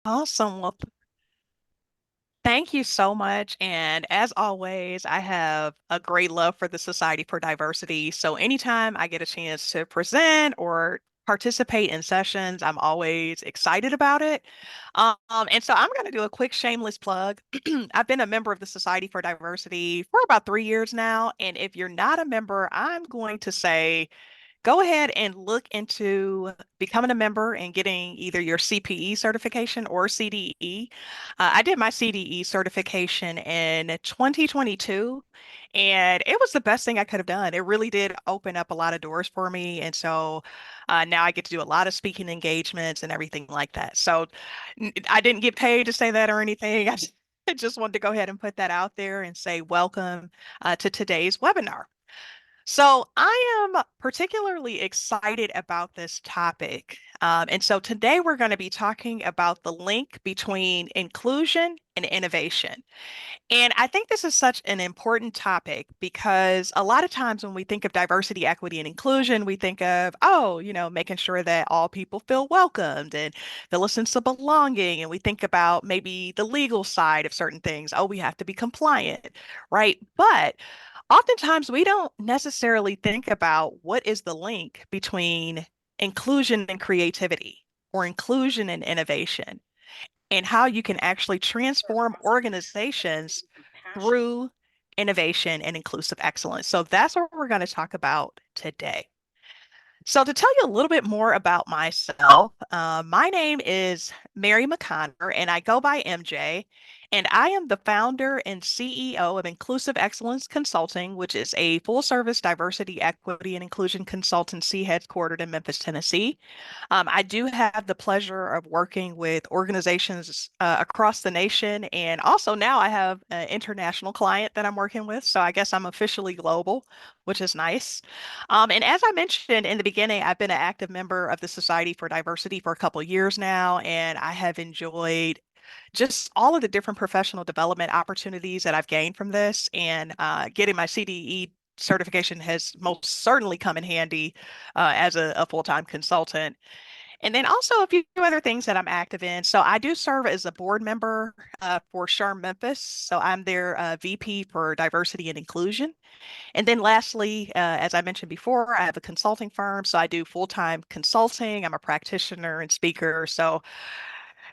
Awesome. Well, thank you so much. And as always, I have a great love for the Society for Diversity. So anytime I get a chance to present or participate in sessions, I'm always excited about it. And so I'm going to do a quick shameless plug. I've been a member of the Society for Diversity for about 3 years now. And if you're not a member, I'm going to say, go ahead and look into becoming a member and getting either your CPE certification or CDE. I did my CDE certification in 2022, and it was the best thing I could have done. It really did open up a lot of doors for me. And so now I get to do a lot of speaking engagements and everything like that. So I didn't get paid to say that or anything. I just wanted to go ahead and put that out there and say welcome to today's webinar. So I am particularly excited about this topic. And so today we're going to be talking about the link between inclusion and innovation. And I think this is such an important topic because a lot of times when we think of diversity, equity, and inclusion, we think of, oh, making sure that all people feel welcomed and feel a sense of belonging. And we think about maybe the legal side of certain things. Oh, we have to be compliant, right? But oftentimes we don't necessarily think about what is the link between inclusion and creativity or inclusion and innovation and how you can actually transform organizations through innovation and inclusive excellence. So that's what we're going to talk about today. So, to tell you a little bit more about myself, my name is Mary McConnor, and I go by MJ. And I am the founder and CEO of Inclusive Excellence Consulting, which is a full service diversity, equity, and inclusion consultancy headquartered in Memphis, Tennessee. I do have the pleasure of working with organizations across the nation. And also now I have an international client that I'm working with. So I guess I'm officially global, which is nice. And as I mentioned in the beginning, I've been an active member of the Society for Diversity for a couple of years now, and I have enjoyed just all of the different professional development opportunities that I've gained from this. And getting my CDE certification has most certainly come in handy as a full-time consultant. And then also a few other things that I'm active in. So I do serve as a board member for SHRM Memphis. So I'm their VP for diversity and inclusion. And then lastly, as I mentioned before, I have a consulting firm. So I do full-time consulting. I'm a practitioner and speaker. So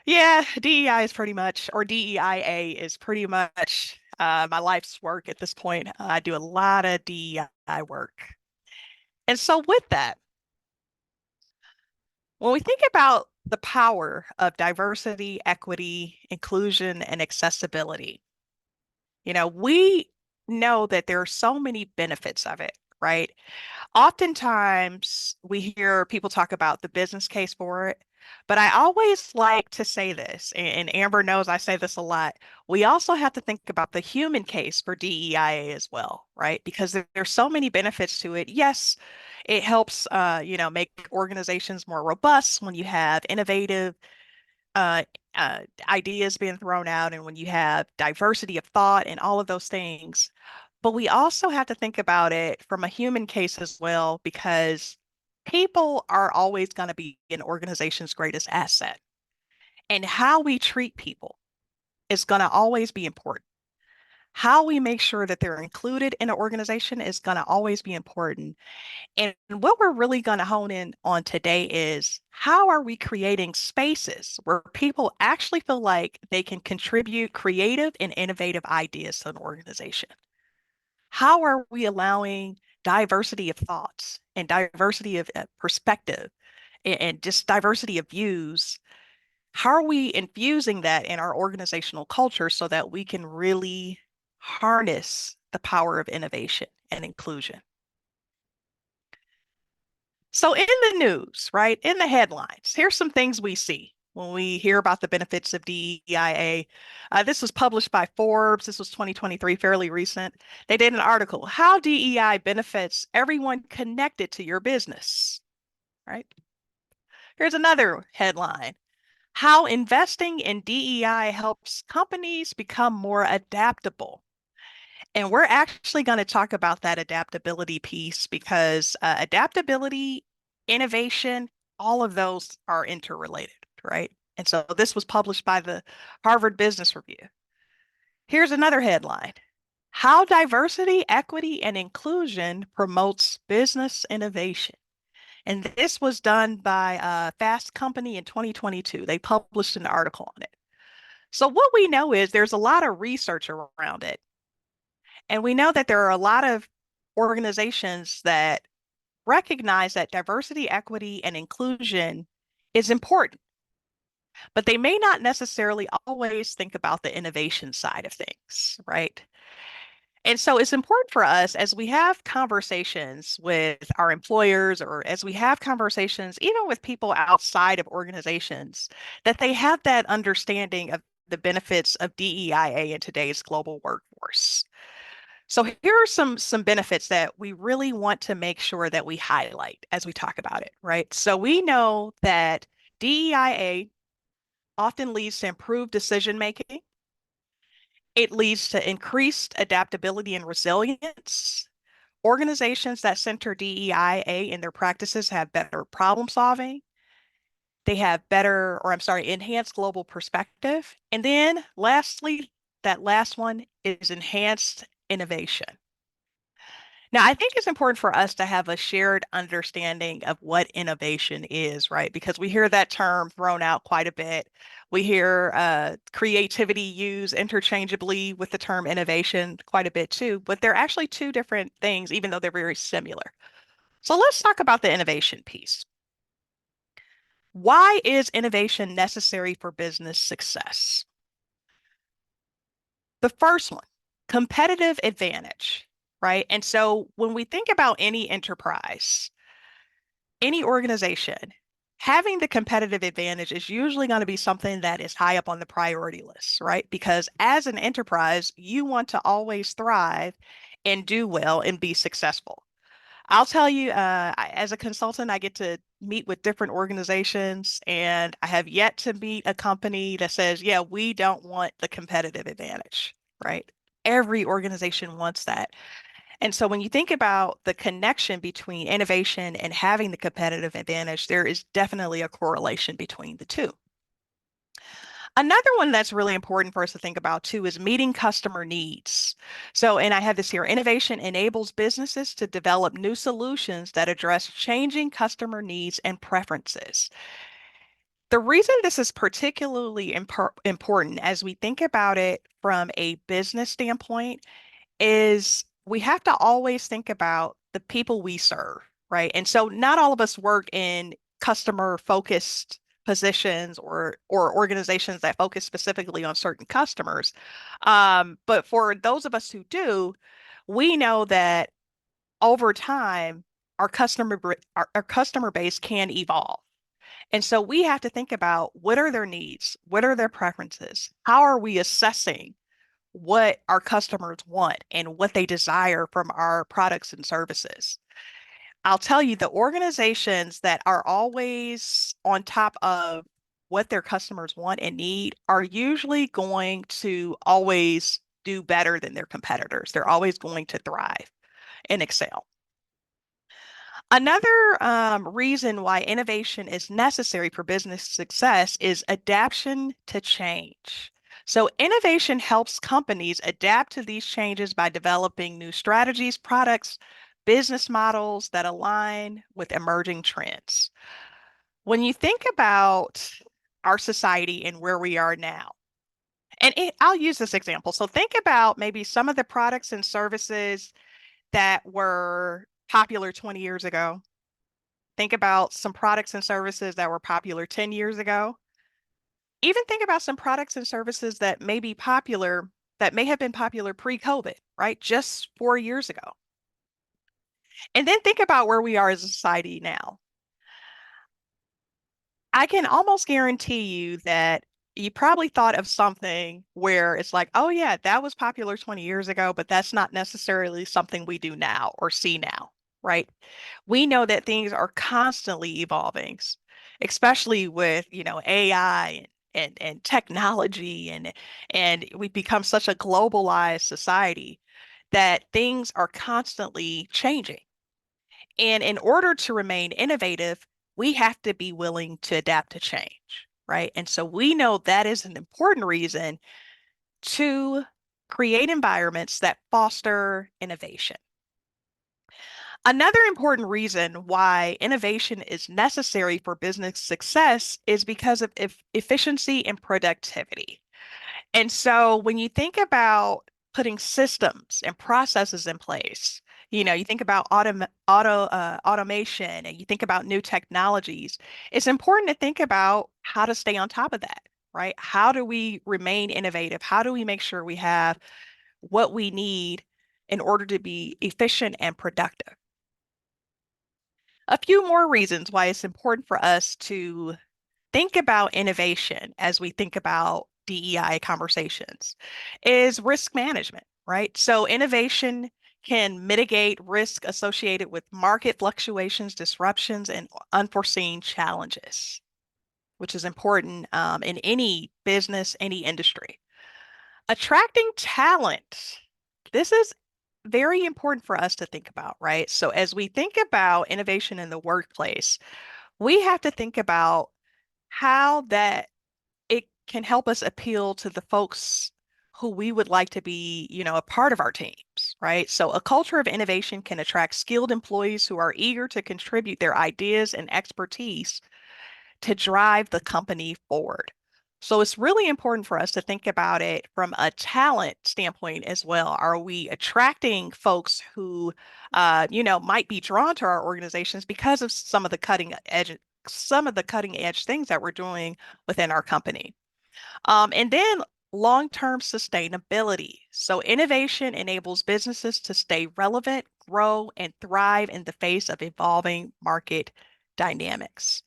yeah, DEI is pretty much, or DEIA is pretty much my life's work at this point. I do a lot of DEI work. And so with that, when we think about the power of diversity, equity, inclusion, and accessibility, we know that there are so many benefits of it, right? Oftentimes we hear people talk about the business case for it, but I always like to say this, and Amber knows I say this a lot. We also have to think about the human case for DEIA as well, right? Because there's so many benefits to it. Yes, it helps, make organizations more robust when you have innovative uh, ideas being thrown out and when you have diversity of thought and all of those things. But we also have to think about it from a human case as well, because people are always going to be an organization's greatest asset. And how we treat people is going to always be important. How we make sure that they're included in an organization is going to always be important. And what we're really going to hone in on today is how are we creating spaces where people actually feel like they can contribute creative and innovative ideas to an organization? How are we allowing diversity of thoughts and diversity of perspective and just diversity of views? How are we infusing that in our organizational culture so that we can really harness the power of innovation and inclusion? So, in the news, right, in the headlines, here's some things we see when we hear about the benefits of DEIA. This was published by Forbes. This was 2023, fairly recent. They did an article, How DEI Benefits Everyone Connected to Your Business, right? Here's another headline, How Investing in DEI Helps Companies Become More Adaptable. And we're actually going to talk about that adaptability piece because adaptability, innovation, all of those are interrelated, right? And so this was published by the Harvard Business Review. Here's another headline. How diversity, equity, and inclusion promotes business innovation. And this was done by Fast Company in 2022. They published an article on it. So what we know is there's a lot of research around it. And we know that there are a lot of organizations that recognize that diversity, equity, and inclusion is important, but they may not necessarily always think about the innovation side of things, right? And so it's important for us as we have conversations with our employers or as we have conversations, even with people outside of organizations, that they have that understanding of the benefits of DEIA in today's global workforce. So here are some benefits that we really want to make sure that we highlight as we talk about it, right? So we know that DEIA often leads to improved decision making. It leads to increased adaptability and resilience. Organizations that center DEIA in their practices have better problem solving. They have better, or I'm sorry, enhanced global perspective. And then lastly, that last one is enhanced innovation. Now, I think it's important for us to have a shared understanding of what innovation is, right? Because we hear that term thrown out quite a bit. We hear creativity used interchangeably with the term innovation quite a bit too, but they're actually two different things, even though they're very similar. So let's talk about the innovation piece. Why is innovation necessary for business success? The first one, competitive advantage, right? And so when we think about any enterprise, any organization, having the competitive advantage is usually going to be something that is high up on the priority list, right? Because as an enterprise, you want to always thrive and do well and be successful. I'll tell you, as a consultant, I get to meet with different organizations, and I have yet to meet a company that says, yeah, we don't want the competitive advantage, right? Every organization wants that. And so when you think about the connection between innovation and having the competitive advantage, there is definitely a correlation between the two. Another one that's really important for us to think about too is meeting customer needs. So, and I have this here, innovation enables businesses to develop new solutions that address changing customer needs and preferences. The reason this is particularly important as we think about it from a business standpoint is we have to always think about the people we serve, right? And so not all of us work in customer focused positions or organizations that focus specifically on certain customers. But for those of us who do, we know that over time, our customer base can evolve. And so we have to think about what are their needs? What are their preferences? How are we assessing what our customers want and what they desire from our products and services? I'll tell you, the organizations that are always on top of what their customers want and need are usually going to always do better than their competitors. They're always going to thrive and excel. Another reason why innovation is necessary for business success is adaptation to change. So, innovation helps companies adapt to these changes by developing new strategies, products, business models that align with emerging trends. When you think about our society and where we are now, and I'll use this example. So, think about maybe some of the products and services that were popular 20 years ago. Think about some products and services that were popular 10 years ago. Even think about some products and services that may be popular, that may have been popular pre-COVID, right? Just 4 years ago. And then think about where we are as a society now. I can almost guarantee you that you probably thought of something where it's like, oh, yeah, that was popular 20 years ago, but that's not necessarily something we do now or see now, right? We know that things are constantly evolving, especially with, AI and technology and we've become such a globalized society that things are constantly changing. And in order to remain innovative, we have to be willing to adapt to change, right? And so we know that is an important reason to create environments that foster innovation. Another important reason why innovation is necessary for business success is because of efficiency and productivity. And so when you think about putting systems and processes in place, you think about automation and you think about new technologies, it's important to think about how to stay on top of that, right? How do we remain innovative? How do we make sure we have what we need in order to be efficient and productive? A few more reasons why it's important for us to think about innovation as we think about DEI conversations is risk management, right? So innovation can mitigate risk associated with market fluctuations, disruptions, and unforeseen challenges, which is important in any business, any industry. Attracting talent. This is very important for us to think about, right? So as we think about innovation in the workplace, we have to think about how that it can help us appeal to the folks who we would like to be, a part of our teams, right? So a culture of innovation can attract skilled employees who are eager to contribute their ideas and expertise to drive the company forward. So it's really important for us to think about it from a talent standpoint as well. Are we attracting folks who, might be drawn to our organizations because of some of the cutting edge things that we're doing within our company? And then long-term sustainability. So innovation enables businesses to stay relevant, grow, and thrive in the face of evolving market dynamics.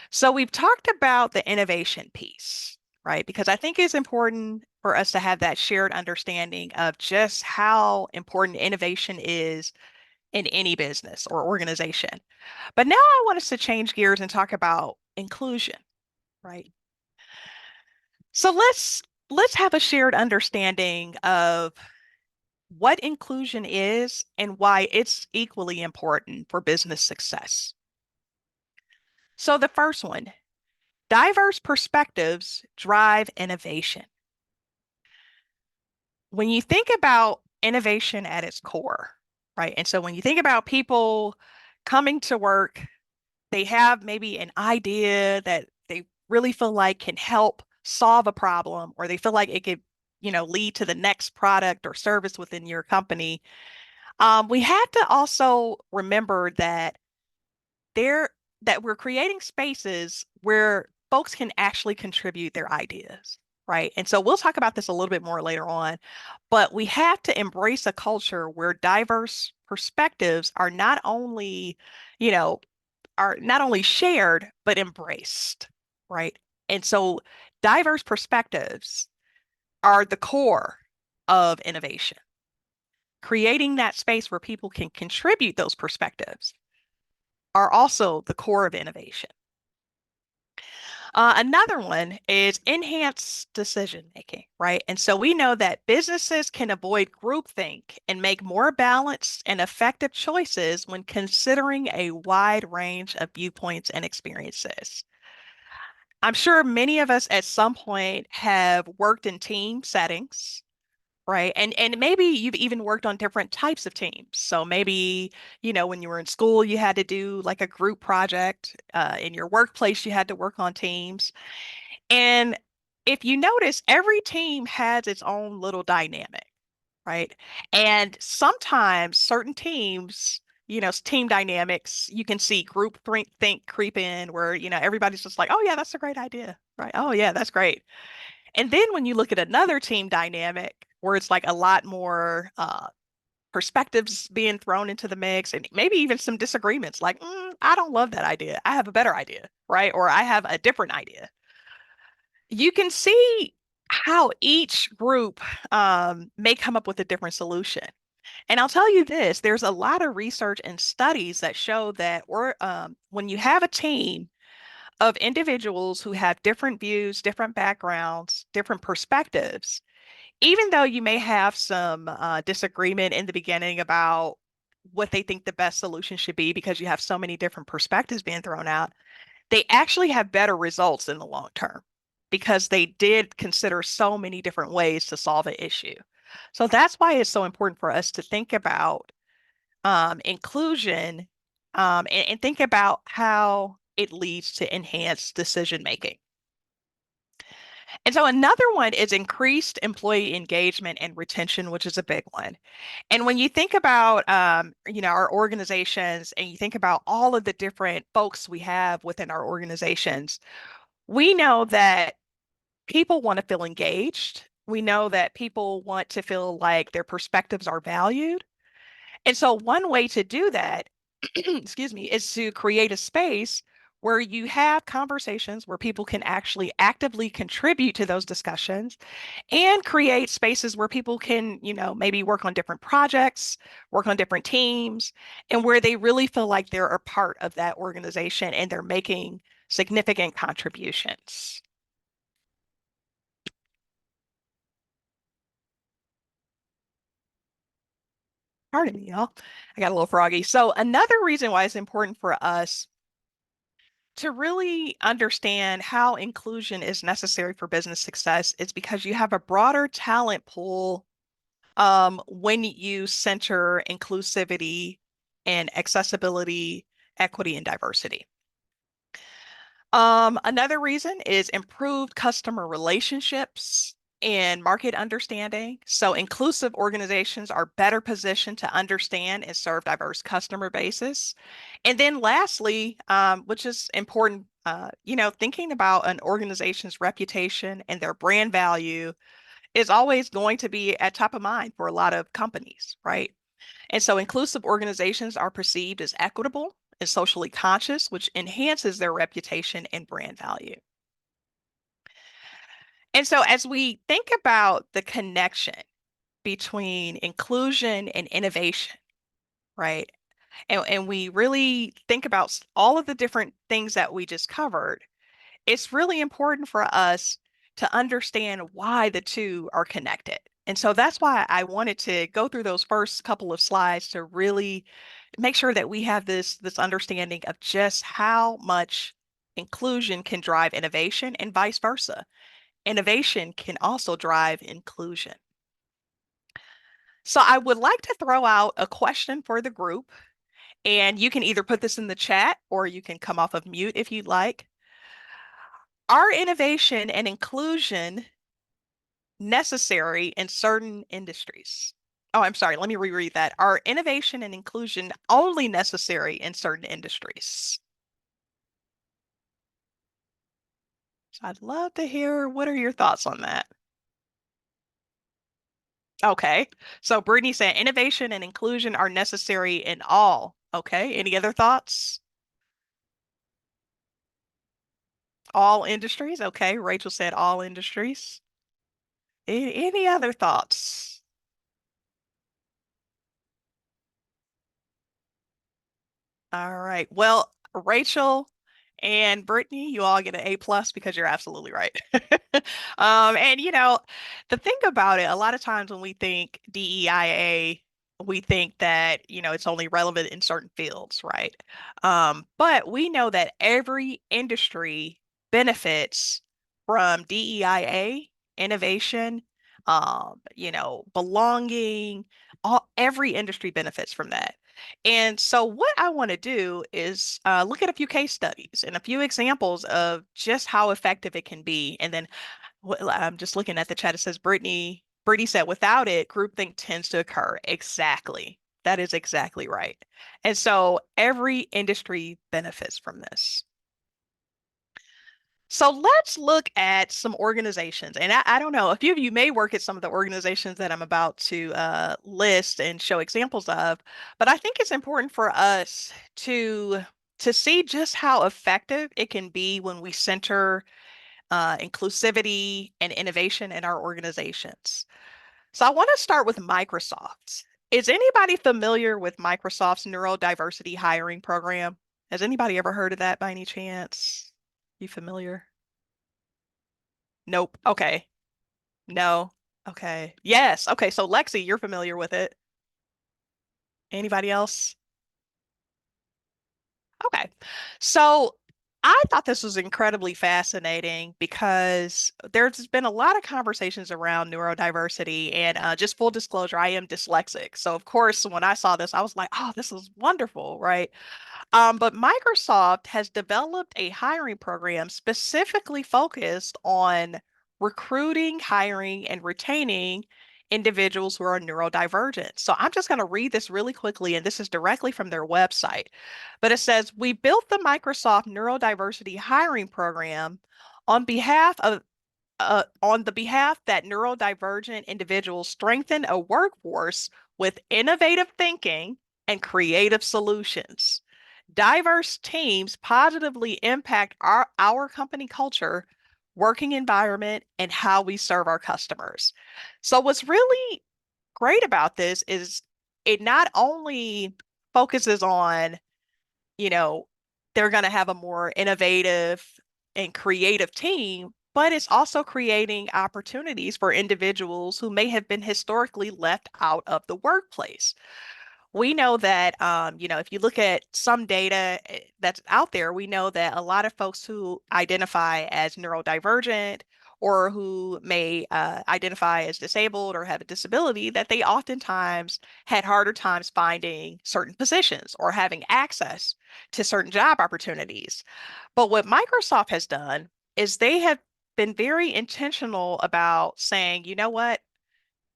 So we've talked about the innovation piece, right? Because I think it's important for us to have that shared understanding of just how important innovation is in any business or organization. But now I want us to change gears and talk about inclusion, right? So let's have a shared understanding of what inclusion is and why it's equally important for business success. So the first one, diverse perspectives drive innovation. When you think about innovation at its core, right? And so when you think about people coming to work, they have maybe an idea that they really feel like can help solve a problem, or they feel like it could, lead to the next product or service within your company. We have to also remember there that we're creating spaces where folks can actually contribute their ideas, right? And so we'll talk about this a little bit more later on, but we have to embrace a culture where diverse perspectives you know, are not only shared but embraced, right? And so diverse perspectives are the core of innovation. Creating that space where people can contribute those perspectives are also the core of innovation. Another one is enhanced decision making, right? And so we know that businesses can avoid groupthink and make more balanced and effective choices when considering a wide range of viewpoints and experiences. I'm sure many of us at some point have worked in team settings, right? And maybe you've even worked on different types of teams. So maybe, when you were in school, you had to do like a group project. In your workplace, you had to work on teams. And if you notice, every team has its own little dynamic, right? And sometimes certain teams, team dynamics, you can see group think creep in where, everybody's just like, oh, yeah, that's a great idea, right? Oh, yeah, that's great. And then when you look at another team dynamic where it's like a lot more perspectives being thrown into the mix and maybe even some disagreements like, I don't love that idea. I have a better idea, right? Or I have a different idea. You can see how each group may come up with a different solution. And I'll tell you this, there's a lot of research and studies that show that when you have a team of individuals who have different views, different backgrounds, different perspectives, even though you may have some disagreement in the beginning about what they think the best solution should be because you have so many different perspectives being thrown out, they actually have better results in the long term because they did consider so many different ways to solve an issue. So that's why it's so important for us to think about inclusion and think about how it leads to enhanced decision making. And so another one is increased employee engagement and retention, which is a big one. And when you think about, our organizations and you think about all of the different folks we have within our organizations, we know that people want to feel engaged. We know that people want to feel like their perspectives are valued. And so one way to do that, excuse me, is to create a space where you have conversations where people can actually actively contribute to those discussions and create spaces where people can, maybe work on different projects, work on different teams, and where they really feel like they're a part of that organization and they're making significant contributions. Pardon me, y'all. I got a little froggy. So another reason why it's important for us to really understand how inclusion is necessary for business success is because you have a broader talent pool when you center inclusivity and accessibility, equity, and diversity. Another reason is improved customer relationships and market understanding. So inclusive organizations are better positioned to understand and serve diverse customer bases. And then lastly, which is important, thinking about an organization's reputation and their brand value is always going to be at top of mind for a lot of companies, right? And so inclusive organizations are perceived as equitable and socially conscious, which enhances their reputation and brand value. And so as we think about the connection between inclusion and innovation, right? And we really think about all of the different things that we just covered, it's really important for us to understand why the two are connected. And so that's why I wanted to go through those first couple of slides to really make sure that we have this understanding of just how much inclusion can drive innovation and vice versa. Innovation can also drive inclusion. So I would like to throw out a question for the group, and you can either put this in the chat or you can come off of mute if you'd like. Are innovation and inclusion necessary in certain industries? Oh, I'm sorry. Let me reread that. Are innovation and inclusion only necessary in certain industries? So I'd love to hear what are your thoughts on that? Okay. So Brittany said innovation and inclusion are necessary in all. Okay. Any other thoughts? All industries? Okay. Rachel said all industries. Any other thoughts? All right. Well, Rachel and Brittany, you all get an A plus because you're absolutely right. And the thing about it, a lot of times when we think DEIA, we think that, it's only relevant in certain fields, right? But we know that every industry benefits from DEIA, innovation, belonging, every industry benefits from that. And so, what I want to do is look at a few case studies and a few examples of just how effective it can be. And then I'm just looking at the chat. It says Brittany said, without it, groupthink tends to occur. Exactly. That is exactly right. And so, every industry benefits from this. So let's look at some organizations. And I don't know, a few of you may work at some of the organizations that I'm about to list and show examples of, but I think it's important for us to see just how effective it can be when we center inclusivity and innovation in our organizations. So I want to start with Microsoft. Is anybody familiar with Microsoft's neurodiversity hiring program? Has anybody ever heard of that by any chance? You familiar? Nope. Okay. No. Okay. Yes. Okay. So Lexi, you're familiar with it. Anybody else? Okay. So I thought this was incredibly fascinating because there's been a lot of conversations around neurodiversity, and just full disclosure, I am dyslexic. So, of course, when I saw this, I was like, oh, this is wonderful, right? But Microsoft has developed a hiring program specifically focused on recruiting, hiring, and retaining individuals who are neurodivergent. So I'm just going to read this really quickly, and this is directly from their website. But it says, we built the Microsoft Neurodiversity Hiring Program on behalf of on the behalf that neurodivergent individuals strengthen a workforce with innovative thinking and creative solutions. Diverse teams positively impact our company culture, working environment, and how we serve our customers. So, what's really great about this is it not only focuses on, you know, they're going to have a more innovative and creative team, but it's also creating opportunities for individuals who may have been historically left out of the workplace. We know that, if you look at some data that's out there, we know that a lot of folks who identify as neurodivergent or who may identify as disabled or have a disability, that they oftentimes had harder times finding certain positions or having access to certain job opportunities. But what Microsoft has done is they have been very intentional about saying, you know what?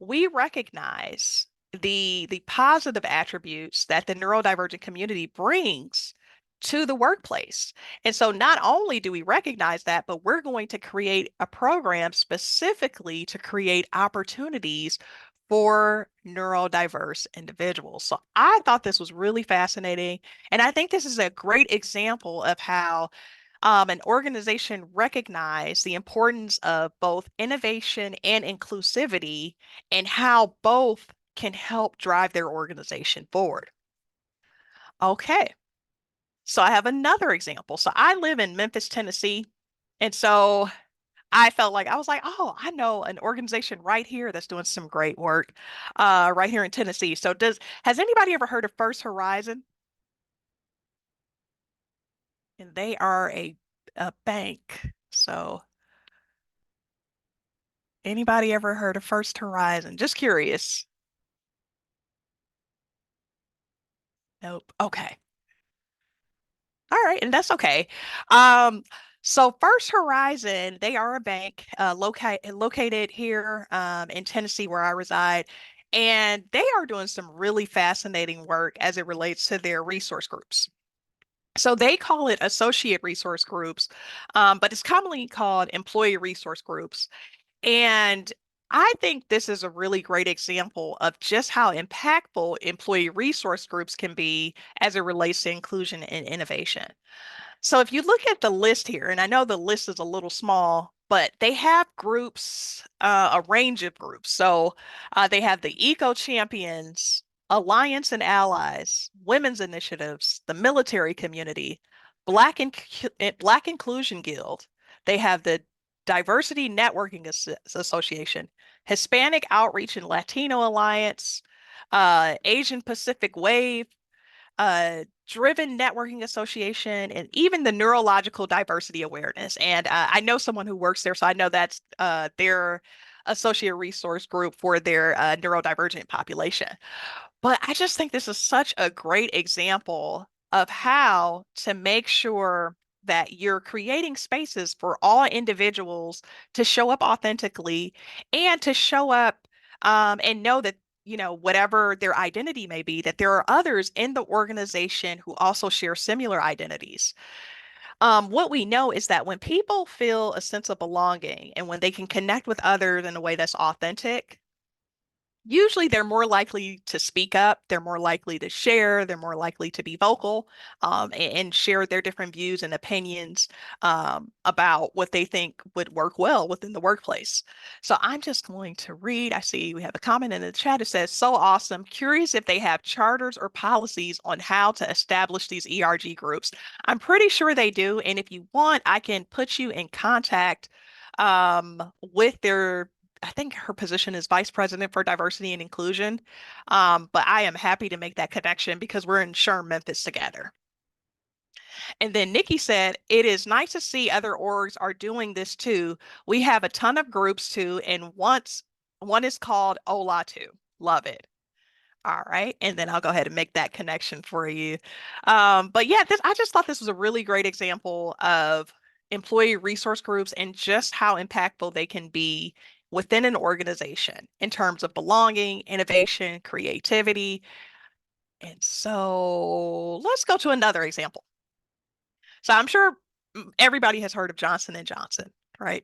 We recognize the positive attributes that the neurodivergent community brings to the workplace. And so not only do we recognize that, but we're going to create a program specifically to create opportunities for neurodiverse individuals. So I thought this was really fascinating. And I think this is a great example of how an organization recognized the importance of both innovation and inclusivity and how both can help drive their organization forward. Okay, so I have another example. So I live in Memphis, Tennessee. And so I felt like I was like, oh, I know an organization right here that's doing some great work right here in Tennessee. So has anybody ever heard of First Horizon? And they are a bank. So anybody ever heard of First Horizon? Just curious. Nope. Okay. All right, and that's okay. Um, so First Horizon, they are a bank located here in Tennessee, where I reside, and they are doing some really fascinating work as it relates to their resource groups. So they call it associate resource groups, but it's commonly called employee resource groups. And I think this is a really great example of just how impactful employee resource groups can be as it relates to inclusion and innovation. So if you look at the list here, and I know the list is a little small, but they have groups, a range of groups. So they have the Eco Champions, Alliance and Allies, Women's Initiatives, the Military Community, Black Inclusion Guild. They have the Diversity Networking Association, Hispanic Outreach and Latino Alliance, Asian Pacific Wave, Driven Networking Association, and even the Neurological Diversity Awareness. And I know someone who works there, so I know that's their associate resource group for their neurodivergent population. But I just think this is such a great example of how to make sure that you're creating spaces for all individuals to show up authentically and to show up and know that, whatever their identity may be, that there are others in the organization who also share similar identities. What we know is that when people feel a sense of belonging and when they can connect with others in a way that's authentic, usually they're more likely to speak up, they're more likely to share, they're more likely to be vocal, and share their different views and opinions about what they think would work well within the workplace. So I'm just going to read. I see we have a comment in the chat. It says, so awesome. Curious if they have charters or policies on how to establish these ERG groups. I'm pretty sure they do. And if you want, I can put you in contact with their, I think her position is Vice President for Diversity and Inclusion. But I am happy to make that connection because we're in SHRM Memphis together. And then Nikki said, it is nice to see other orgs are doing this too. We have a ton of groups too, and one is called Ola too. Love it. All right. And then I'll go ahead and make that connection for you. But yeah, I just thought this was a really great example of employee resource groups and just how impactful they can be within an organization in terms of belonging, innovation, creativity. And so let's go to another example. So I'm sure everybody has heard of Johnson and Johnson, right?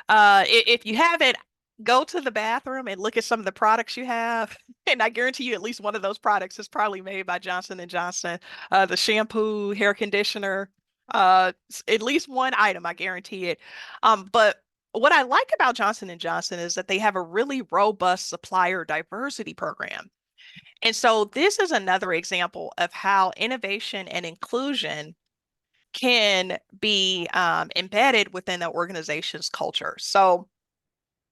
If you haven't, go to the bathroom and look at some of the products you have, and I guarantee you at least one of those products is probably made by Johnson and Johnson. The shampoo, hair conditioner, at least one item, I guarantee it. But what I like about Johnson and Johnson is that they have a really robust supplier diversity program. And so this is another example of how innovation and inclusion can be embedded within an organization's culture. So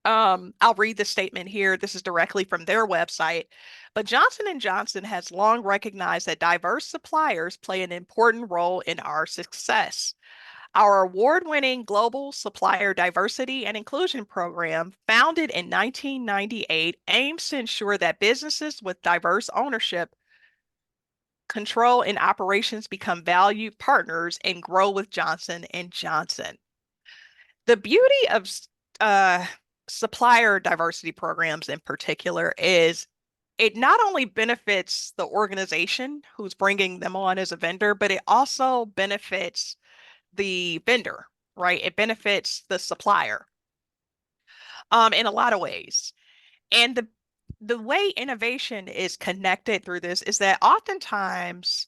I'll read the statement here. This is directly from their website. But Johnson and Johnson has long recognized that diverse suppliers play an important role in our success. Our award-winning global supplier diversity and inclusion program, founded in 1998, aims to ensure that businesses with diverse ownership, control, and operations become valued partners and grow with Johnson and Johnson. The beauty of uh, supplier diversity programs in particular is it not only benefits the organization who's bringing them on as a vendor, but it also benefits the vendor, right? It benefits the supplier in a lot of ways. And the way innovation is connected through this is that oftentimes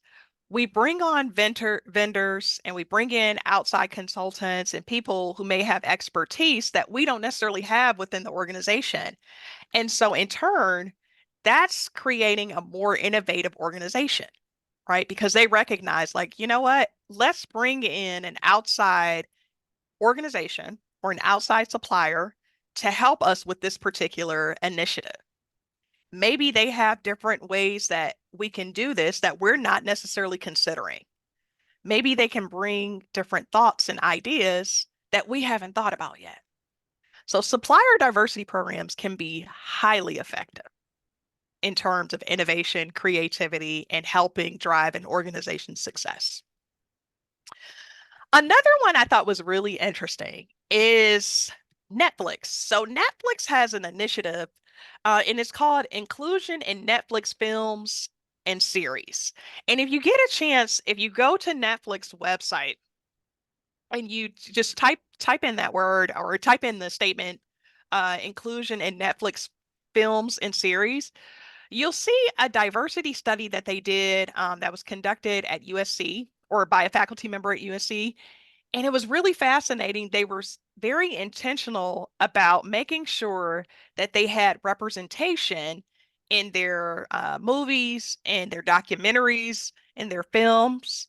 we bring on vendors and we bring in outside consultants and people who may have expertise that we don't necessarily have within the organization. And so in turn, that's creating a more innovative organization, right? Because they recognize, like, you know what? Let's bring in an outside organization or an outside supplier to help us with this particular initiative. Maybe they have different ways that we can do this that we're not necessarily considering. Maybe they can bring different thoughts and ideas that we haven't thought about yet. So, supplier diversity programs can be highly effective in terms of innovation, creativity, and helping drive an organization's success. Another one I thought was really interesting is Netflix. So Netflix has an initiative, and it's called Inclusion in Netflix Films and Series. And if you get a chance, if you go to Netflix website and you just type in that word or type in the statement, inclusion in Netflix films and series, you'll see a diversity study that they did that was conducted at USC or by a faculty member at USC. And it was really fascinating. They were very intentional about making sure that they had representation in their movies and their documentaries and their films.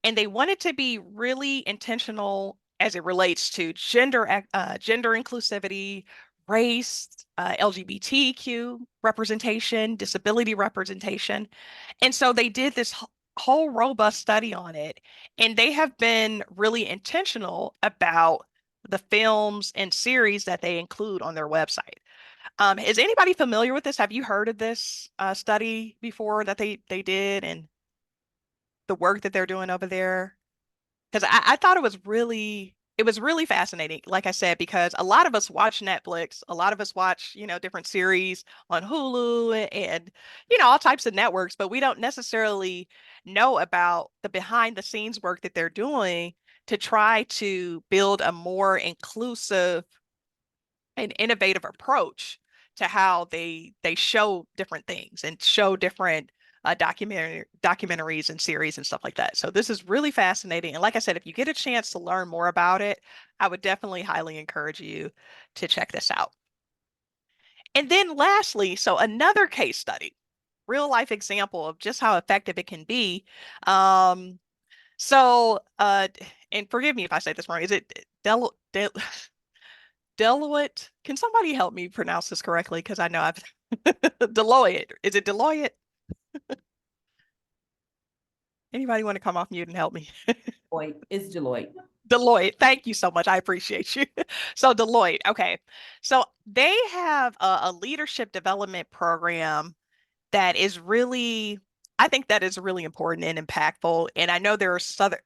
And they wanted to be really intentional as it relates to gender inclusivity, race, LGBTQ representation, disability representation. And so they did this whole robust study on it. And they have been really intentional about the films and series that they include on their website. Is anybody familiar with this? Have you heard of this study before that they did and the work that they're doing over there? Because I thought it was really fascinating, like I said, because a lot of us watch Netflix, a lot of us watch, different series on Hulu and, all types of networks, but we don't necessarily know about the behind the scenes work that they're doing to try to build a more inclusive and innovative approach to how they show different things and show different documentaries and series and stuff like that. So this is really fascinating. And like I said, if you get a chance to learn more about it, I would definitely highly encourage you to check this out. And then lastly, so another case study, real life example of just how effective it can be. Um, so and forgive me if I say this wrong. Is it Deloitte? Can somebody help me pronounce this correctly? Because I know I've Deloitte. Is it Deloitte? Anybody want to come off mute and help me? Deloitte. It's Deloitte. Deloitte. Thank you so much. I appreciate you. So Deloitte. Okay. So they have a leadership development program that is really, I think that is really important and impactful. And I know there are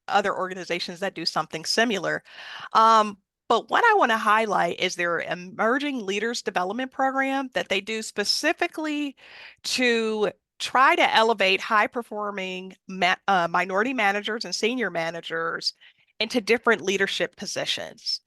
other organizations that do something similar. Um, but what I want to highlight is their emerging leaders development program that they do specifically to try to elevate high performing minority managers and senior managers into different leadership positions.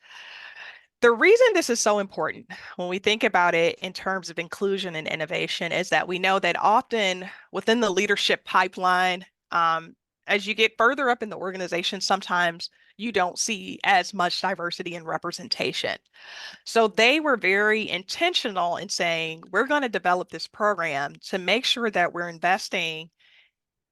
The reason this is so important when we think about it in terms of inclusion and innovation is that we know that often within the leadership pipeline, as you get further up in the organization, sometimes you don't see as much diversity and representation. So they were very intentional in saying, we're going to develop this program to make sure that we're investing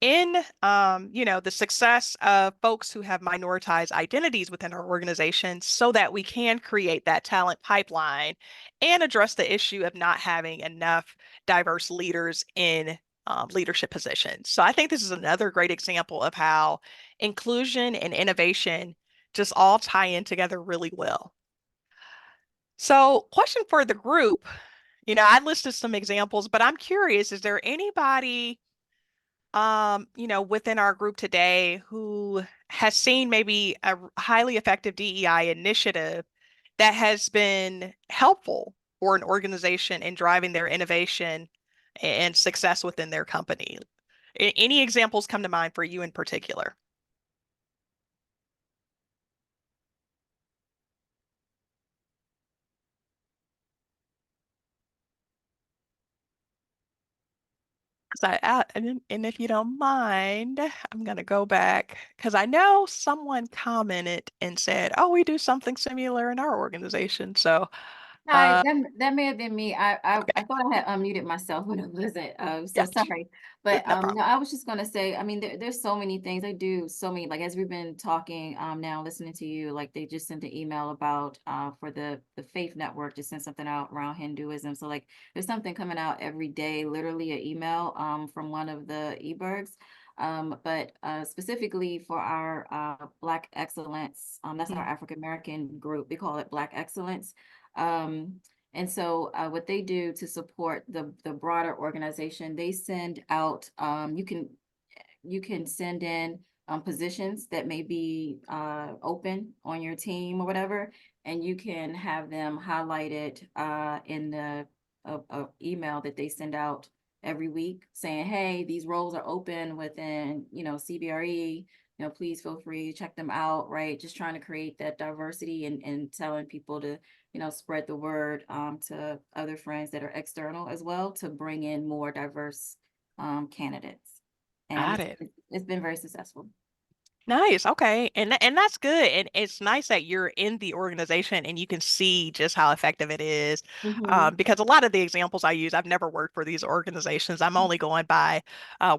in the success of folks who have minoritized identities within our organization so that we can create that talent pipeline and address the issue of not having enough diverse leaders in leadership positions. So I think this is another great example of how inclusion and innovation just all tie in together really well. So, question for the group, I listed some examples, but I'm curious, is there anybody within our group today who has seen maybe a highly effective DEI initiative that has been helpful for an organization in driving their innovation and success within their company? Any examples come to mind for you in particular? And if you don't mind, I'm going to go back because I know someone commented and said, "Oh, we do something similar in our organization." So, Hi, uh, that may have been me. I okay, thought I had unmuted myself when it wasn't. So gotcha. sorry. But No no, problem. I was just gonna say, I mean, there's so many things. I do so many, like as we've been talking now, listening to you, like they just sent an email about for the Faith Network, just sent something out around Hinduism. So like there's something coming out every day, literally an email from one of the eBergs. But specifically for our Black Excellence, that's our Mm. African American group. We call it Black Excellence. And so what they do to support the broader organization, they send out, you can send in positions that may be open on your team or whatever, and you can have them highlighted in the email that they send out every week saying, hey, these roles are open within, CBRE, please feel free to check them out, right? Just trying to create that diversity and telling people to, spread the word to other friends that are external as well to bring in more diverse candidates. And Got it. it's been very successful. Nice. Okay. And that's good. And it's nice that you're in the organization and you can see just how effective it is. Hmm. Because a lot of the examples I use, I've never worked for these organizations. I'm only going by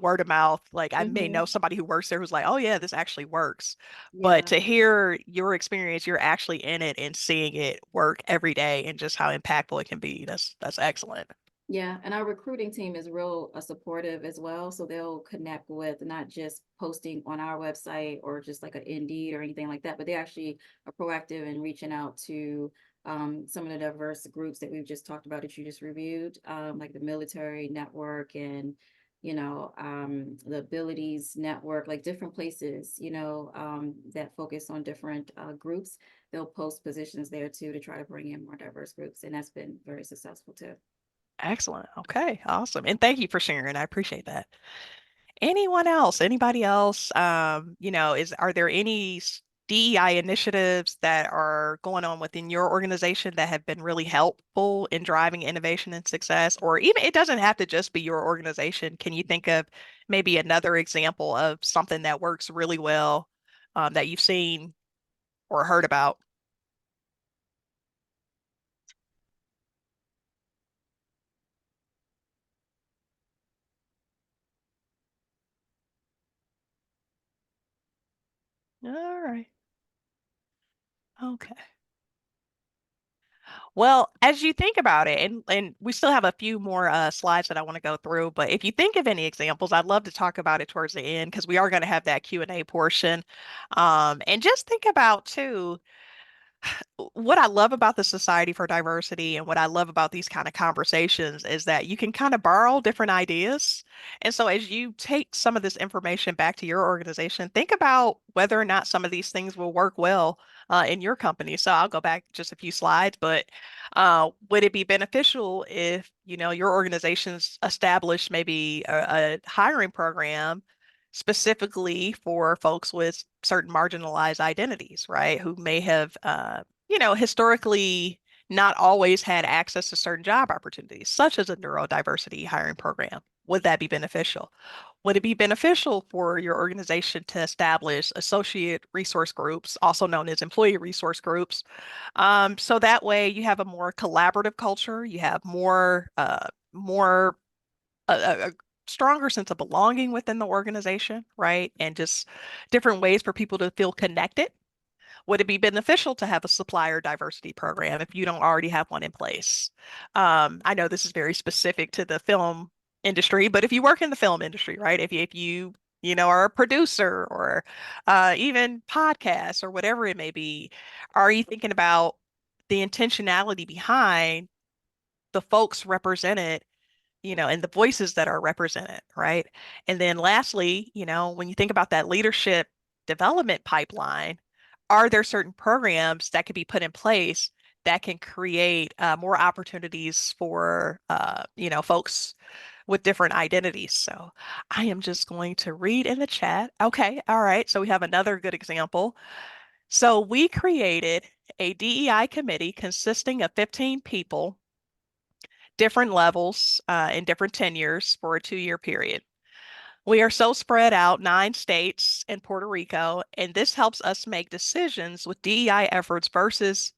word of mouth. Like I may know Hmm. somebody who works there who's like, oh yeah, this actually works. But Yeah. to hear your experience, you're actually in it and seeing it work every day and just how impactful it can be. That's excellent. Yeah, and our recruiting team is real supportive as well. So they'll connect with not just posting on our website or just like an Indeed or anything like that, but they actually are proactive in reaching out to some of the diverse groups that we've just talked about that you just reviewed, like the military network and the abilities network, like different places, that focus on different groups. They'll post positions there too to try to bring in more diverse groups, and that's been very successful too. Excellent. Okay, awesome. And thank you for sharing. I appreciate that. Anyone else? Anybody else? Are there any DEI initiatives that are going on within your organization that have been really helpful in driving innovation and success? Or even it doesn't have to just be your organization. Can you think of maybe another example of something that works really well that you've seen or heard about? All right. Okay. Well, as you think about it, and we still have a few more slides that I want to go through, but if you think of any examples, I'd love to talk about it towards the end because we are going to have that Q&A portion. And just think about too what I love about the Society for Diversity and what I love about these kind of conversations is that you can kind of borrow different ideas. And so as you take some of this information back to your organization, think about whether or not some of these things will work well in your company. So I'll go back just a few slides, but would it be beneficial if, your organization's established maybe a hiring program specifically for folks with certain marginalized identities, right? Who may have historically not always had access to certain job opportunities, such as a neurodiversity hiring program. Would that be beneficial? Would it be beneficial for your organization to establish associate resource groups, also known as employee resource groups? So that way you have a more collaborative culture, you have more a stronger sense of belonging within the organization, right? And just different ways for people to feel connected. Would it be beneficial to have a supplier diversity program if you don't already have one in place? I know this is very specific to the film industry, but if you work in the film industry, right? If you are a producer or even podcasts or whatever it may be, are you thinking about the intentionality behind the folks represented, and the voices that are represented, right? And then lastly, when you think about that leadership development pipeline, are there certain programs that could be put in place that can create more opportunities for, folks with different identities? So I am just going to read in the chat. Okay, all right. So we have another good example. So we created a DEI committee consisting of 15 people, different levels and different tenures for a 2-year period. We are so spread out, 9 states and Puerto Rico, and this helps us make decisions with DEI efforts versus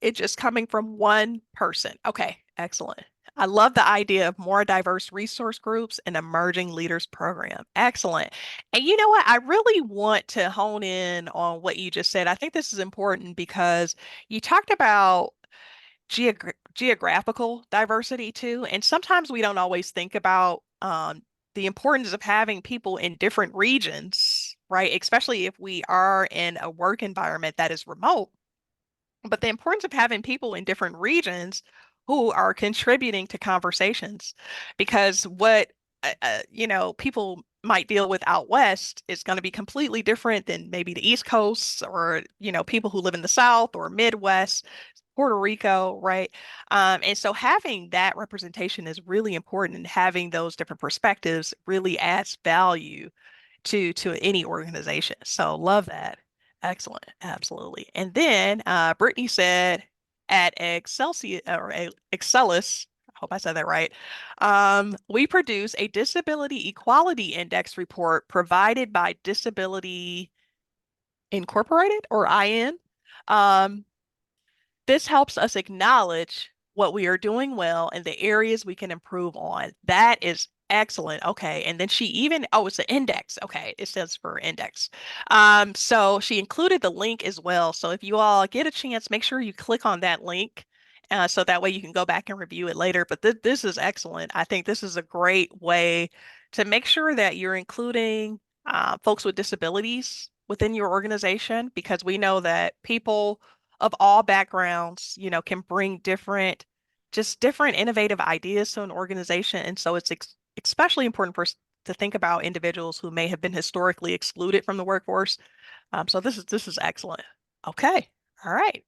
it just coming from one person. Okay, excellent. I love the idea of more diverse resource groups and emerging leaders program. Excellent. And you know what? I really want to hone in on what you just said. I think this is important because you talked about geographical diversity too. And sometimes we don't always think about the importance of having people in different regions, right? Especially if we are in a work environment that is remote. But the importance of having people in different regions who are contributing to conversations, because what people might deal with out west is going to be completely different than maybe the East Coast or people who live in the South or Midwest. Puerto Rico, right? And so having that representation is really important, and having those different perspectives really adds value to any organization. So love that. Excellent. Absolutely. And then Brittany said at Excellis, I hope I said that right. We produce a disability equality index report provided by Disability Incorporated or IN. Um, this helps us acknowledge what we are doing well and the areas we can improve on. That is excellent. Okay. And then it's an index. Okay. It stands for index. So she included the link as well. So if you all get a chance, make sure you click on that link. So that way you can go back and review it later. But this is excellent. I think this is a great way to make sure that you're including folks with disabilities within your organization, because we know that people of all backgrounds, can bring just different innovative ideas to an organization. And so it's especially important for us to think about individuals who may have been historically excluded from the workforce. So this is excellent. Okay. All right.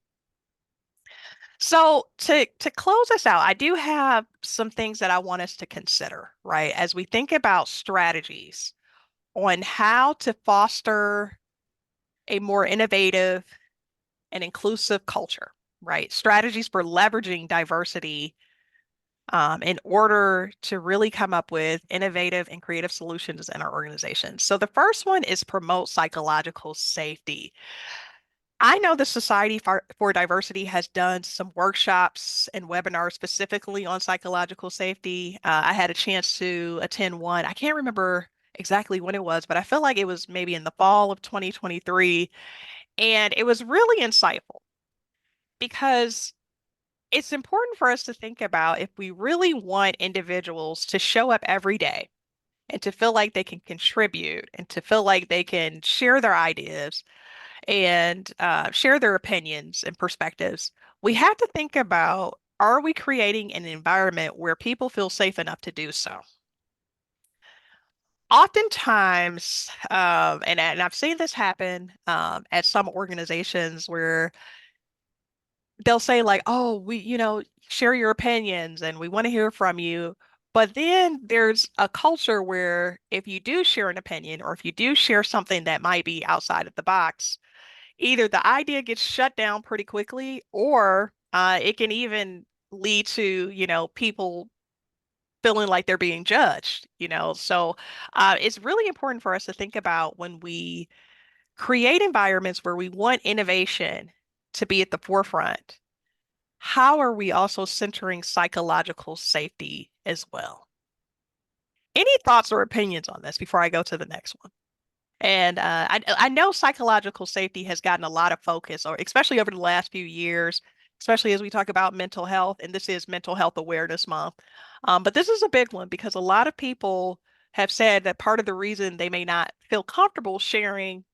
So to close us out, I do have some things that I want us to consider, right? As we think about strategies on how to foster a more innovative and inclusive culture, right? Strategies for leveraging diversity in order to really come up with innovative and creative solutions in our organization. So the first one is promote psychological safety. I know the Society for Diversity has done some workshops and webinars specifically on psychological safety. I had a chance to attend one. I can't remember exactly when it was, but I feel like it was maybe in the fall of 2023. And it was really insightful because it's important for us to think about if we really want individuals to show up every day and to feel like they can contribute and to feel like they can share their ideas and share their opinions and perspectives, we have to think about, are we creating an environment where people feel safe enough to do so? Oftentimes, and I've seen this happen at some organizations where they'll say like, "Oh, share your opinions and we want to hear from you." But then there's a culture where if you do share an opinion or if you do share something that might be outside of the box, either the idea gets shut down pretty quickly or it can even lead to, people feeling like they're being judged. So it's really important for us to think about when we create environments where we want innovation to be at the forefront, how are we also centering psychological safety as well? Any thoughts or opinions on this before I go to the next one? And I know psychological safety has gotten a lot of focus, or especially over the last few years, especially as we talk about mental health, and this is Mental Health Awareness Month. But this is a big one because a lot of people have said that part of the reason they may not feel comfortable sharing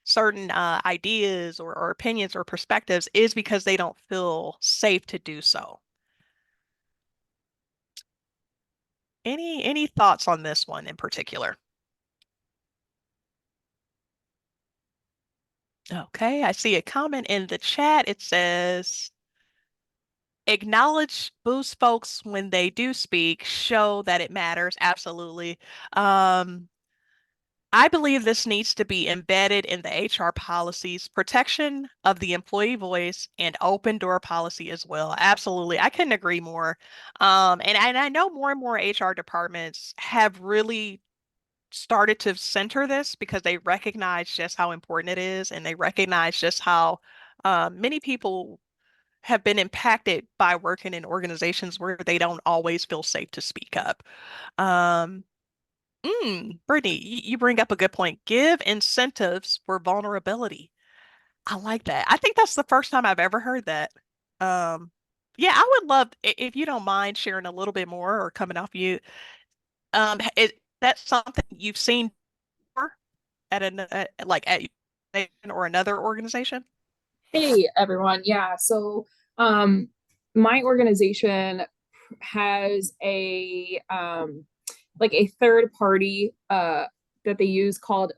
certain ideas or opinions or perspectives is because they don't feel safe to do so. Any thoughts on this one in particular? Okay, I see a comment in the chat. It says, acknowledge, boost folks when they do speak, show that it matters. Absolutely. Um, I believe this needs to be embedded in the HR policies, protection of the employee voice and open door policy as well. Absolutely. I couldn't agree more. And I know more and more HR departments have really started to center this because they recognize just how important it is and they recognize just how many people have been impacted by working in organizations where they don't always feel safe to speak up. Um, Brittany, you bring up a good point. Give incentives for vulnerability. I like that. I think that's the first time I've ever heard that. Um, yeah, I would love if you don't mind sharing a little bit more or coming off you. That's something you've seen before at like at or another organization? Hey everyone. Yeah, so um my organization has a like a third party that they use called